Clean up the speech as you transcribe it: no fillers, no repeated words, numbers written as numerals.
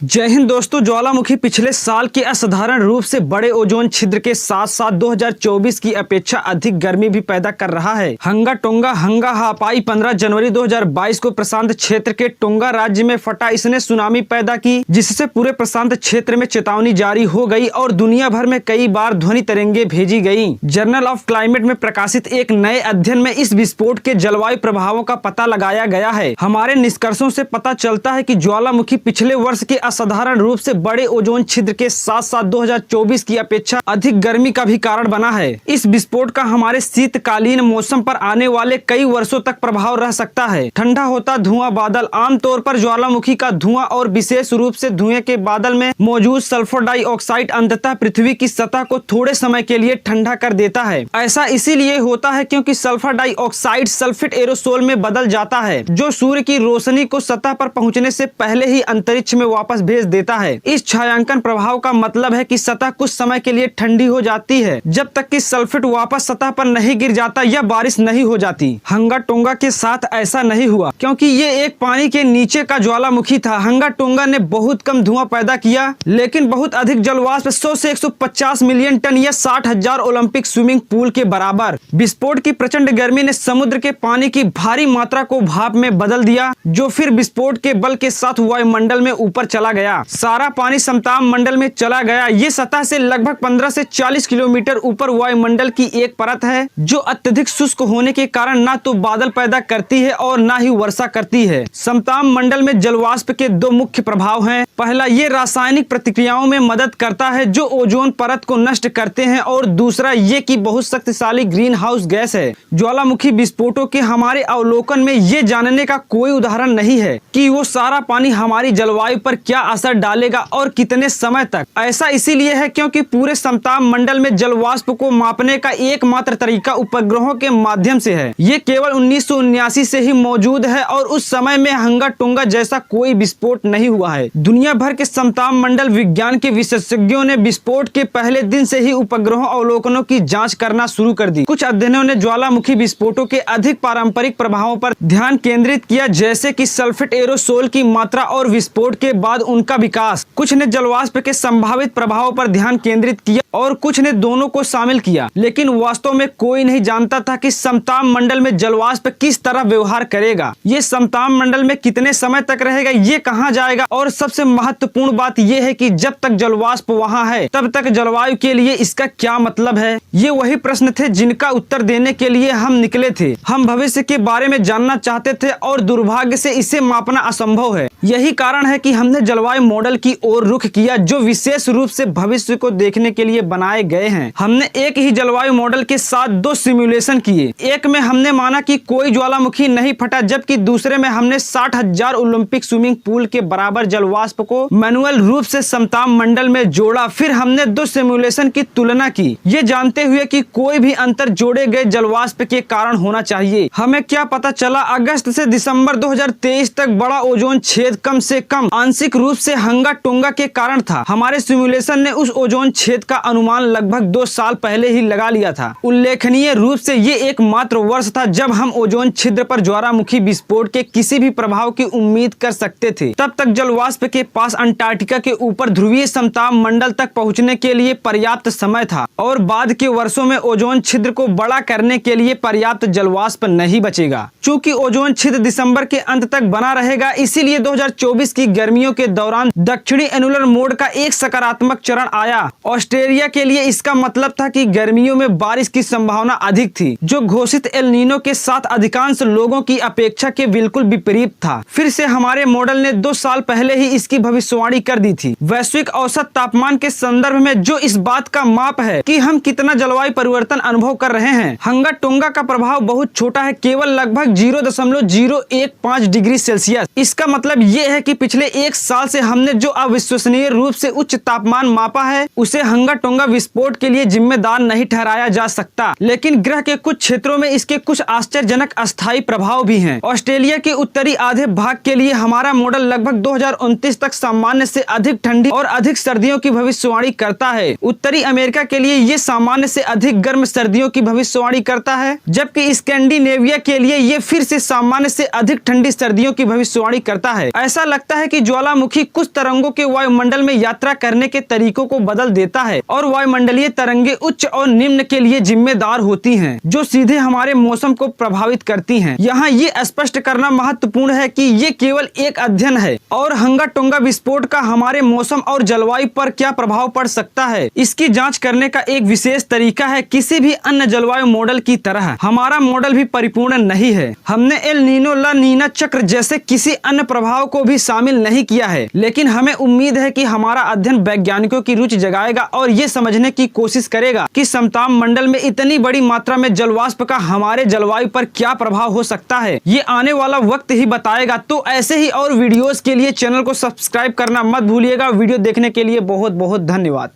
जय हिंद दोस्तों। ज्वालामुखी पिछले साल के असाधारण रूप से बड़े ओजोन छिद्र के साथ साथ 2024 की अपेक्षा अधिक गर्मी भी पैदा कर रहा है। हंगा टोंगा हंगा हापाई 15 जनवरी 2022 को प्रशांत क्षेत्र के टोंगा राज्य में फटा। इसने सुनामी पैदा की, जिससे पूरे प्रशांत क्षेत्र में चेतावनी जारी हो गई और दुनिया भर में कई बार ध्वनि तरंगे भेजी गई। जर्नल ऑफ क्लाइमेट में प्रकाशित एक नए अध्ययन में इस विस्फोट के जलवायु प्रभावों का पता लगाया गया है। हमारे निष्कर्षों से पता चलता है कि ज्वालामुखी पिछले वर्ष के असाधारण रूप से बड़े ओजोन छिद्र के साथ साथ 2024 की अपेक्षा अधिक गर्मी का भी कारण बना है। इस विस्फोट का हमारे शीतकालीन मौसम पर आने वाले कई वर्षों तक प्रभाव रह सकता है। ठंडा होता धुआं बादल आमतौर पर ज्वालामुखी का धुआं और विशेष रूप से धुएं के बादल में मौजूद सल्फर डाइऑक्साइड अंततः पृथ्वी की सतह को थोड़े समय के लिए ठंडा कर देता है। ऐसा इसीलिए होता है क्योंकि सल्फर डाइऑक्साइड सल्फेट एरोसोल में बदल जाता है, जो सूर्य की रोशनी को सतह पर पहुंचने से पहले ही अंतरिक्ष में वापस भेज देता है। इस छायांकन प्रभाव का मतलब है कि सतह कुछ समय के लिए ठंडी हो जाती है, जब तक कि सल्फेट वापस सतह पर नहीं गिर जाता या बारिश नहीं हो जाती। हंगा टोंगा के साथ ऐसा नहीं हुआ क्योंकि ये एक पानी के नीचे का ज्वालामुखी था। हंगा टोंगा ने बहुत कम धुआं पैदा किया, लेकिन बहुत अधिक जलवाष्प 100 से 150 मिलियन टन या 60,000 ओलंपिक स्विमिंग पूल के बराबर। विस्फोट की प्रचंड गर्मी ने समुद्र के पानी की भारी मात्रा को भाप में बदल दिया, जो फिर विस्फोट के बल के साथ वायुमंडल में ऊपर चला गया। सारा पानी समताप मंडल में चला गया। ये सतह से लगभग 15 से 40 किलोमीटर ऊपर वायुमंडल की एक परत है, जो अत्यधिक शुष्क होने के कारण ना तो बादल पैदा करती है और ना ही वर्षा करती है। समताप मंडल में जलवाष्प के दो मुख्य प्रभाव हैं। पहला, ये रासायनिक प्रतिक्रियाओं में मदद करता है जो ओजोन परत को नष्ट करते हैं, और दूसरा ये कि बहुत शक्तिशाली ग्रीन हाउस गैस है। ज्वालामुखी विस्फोटों के हमारे अवलोकन में ये जानने का कोई उदाहरण नहीं है कि वो सारा पानी हमारी जलवायु पर क्या असर डालेगा और कितने समय तक। ऐसा इसीलिए है क्योंकि पूरे समताप मंडल में जलवाष्प को मापने का एकमात्र तरीका उपग्रहों के माध्यम से है। ये केवल 1979 से ही मौजूद है और उस समय में हंगा टोंगा जैसा कोई विस्फोट नहीं हुआ है। दुनिया भर के समताप मंडल विज्ञान के विशेषज्ञों ने विस्फोट के पहले दिन से ही उपग्रहों अवलोकनों की जांच करना शुरू कर दी। कुछ अध्ययनों ने ज्वालामुखी विस्फोटों के अधिक पारंपरिक प्रभावों पर ध्यान केंद्रित किया, जैसे कि सल्फेट एरोसोल की मात्रा और विस्फोट के बाद उनका विकास। कुछ ने जलवाष्प के संभावित प्रभावों पर ध्यान केंद्रित किया और कुछ ने दोनों को शामिल किया, लेकिन वास्तव में कोई नहीं जानता था कि समताप मंडल में जलवाष्प किस तरह व्यवहार करेगा, ये समताप मंडल में कितने समय तक रहेगा, ये कहाँ जाएगा, और सबसे महत्वपूर्ण बात यह है कि जब तक जलवाष्प वहाँ है तब तक जलवायु के लिए इसका क्या मतलब है। ये वही प्रश्न थे जिनका उत्तर देने के लिए हम निकले थे। हम भविष्य के बारे में जानना चाहते थे और दुर्भाग्य से इसे मापना असंभव है। यही कारण है कि हमने जलवायु मॉडल की ओर रुख किया, जो विशेष रूप से भविष्य को देखने के लिए बनाए गए हैं। हमने एक ही जलवायु मॉडल के साथ दो सिमुलेशन किए। एक में हमने माना कि कोई ज्वालामुखी नहीं फटा, जबकि दूसरे में हमने 60,000 ओलंपिक स्विमिंग पूल के बराबर जलवाष्प को मैनुअल रूप से समताप मंडल में जोड़ा। फिर हमने दो सिमुलेशन की तुलना की, ये जानते हुए कि कोई भी अंतर जोड़े गए जलवाष्प के कारण होना चाहिए। हमें क्या पता चला? अगस्त से दिसंबर 2023 तक बड़ा ओजोन छेद कम से कम आंशिक रूप से हंगा टोंगा के कारण था। हमारे सिमुलेशन ने उस ओजोन छेद का अनुमान लगभग 2 साल पहले ही लगा लिया था। उल्लेखनीय रूप से ये एकमात्र वर्ष था जब हम ओजोन छिद्र पर ज्वालामुखी विस्फोट के किसी भी प्रभाव की उम्मीद कर सकते थे। तब तक जलवाष्प के पास अंटार्कटिका के ऊपर ध्रुवीय समताप मंडल तक पहुंचने के लिए पर्याप्त समय था, और बाद के वर्षों में ओजोन छिद्र को बड़ा करने के लिए पर्याप्त जलवाष्प नहीं बचेगा। चूंकि ओजोन छिद्र दिसंबर के अंत तक बना रहेगा, इसीलिए 2024 की गर्मियों के दौरान दक्षिणी एनुलर मोड का एक सकारात्मक चरण आया। ऑस्ट्रेलिया के लिए इसका मतलब था कि गर्मियों में बारिश की संभावना अधिक थी, जो घोषित एल नीनो के साथ अधिकांश लोगों की अपेक्षा के बिल्कुल विपरीत था। फिर से हमारे मॉडल ने 2 साल पहले ही इसकी भविष्यवाणी कर दी थी। वैश्विक औसत तापमान के संदर्भ में, जो इस बात का माप है कि हम कितना जलवायु परिवर्तन अनुभव कर रहे हैं, हंगा टोंगा का प्रभाव बहुत छोटा है, केवल लगभग 0.015 डिग्री सेल्सियस। इसका मतलब ये है कि पिछले 1 साल से हमने जो अविश्वसनीय रूप से उच्च तापमान मापा है, उसे हंगा टोंगा विस्फोट के लिए जिम्मेदार नहीं ठहराया जा सकता। लेकिन ग्रह के कुछ क्षेत्रों में इसके कुछ आश्चर्यजनक अस्थायी प्रभाव भी हैं। ऑस्ट्रेलिया के उत्तरी आधे भाग के लिए हमारा मॉडल लगभग 2029 तक सामान्य से अधिक ठंडी और अधिक सर्दियों की भविष्यवाणी करता है। उत्तरी अमेरिका के लिए ये सामान्य से अधिक गर्म सर्दियों की भविष्यवाणी करता है, जबकि स्कैंडिनेविया के लिए ये फिर से सामान्य से अधिक ठंडी सर्दियों की भविष्यवाणी करता है। ऐसा लगता है कि ज्वालामुखी ज्वालामुखी कुछ तरंगों के वायुमंडल में यात्रा करने के तरीकों को बदल देता है और वायुमंडलीय तरंगे उच्च और निम्न के लिए जिम्मेदार होती हैं, जो सीधे हमारे मौसम को प्रभावित करती हैं। यहाँ ये स्पष्ट करना महत्वपूर्ण है कि ये केवल एक अध्ययन है और हंगा टोंगा विस्फोट का हमारे मौसम और जलवायु पर क्या प्रभाव पड़ सकता है, इसकी जांच करने का एक विशेष तरीका है। किसी भी अन्य जलवायु मॉडल की तरह हमारा मॉडल भी परिपूर्ण नहीं है। हमने एल नीनो ला नीना चक्र जैसे किसी अन्य प्रभाव को भी शामिल नहीं किया है, लेकिन हमें उम्मीद है कि हमारा अध्ययन वैज्ञानिकों की रुचि जगाएगा और ये समझने की कोशिश करेगा कि समताप मंडल में इतनी बड़ी मात्रा में जलवाष्प का हमारे जलवायु पर क्या प्रभाव हो सकता है। ये आने वाला वक्त ही बताएगा। तो ऐसे ही और वीडियोस के लिए चैनल को सब्सक्राइब करना मत भूलिएगा। वीडियो देखने के लिए बहुत बहुत धन्यवाद।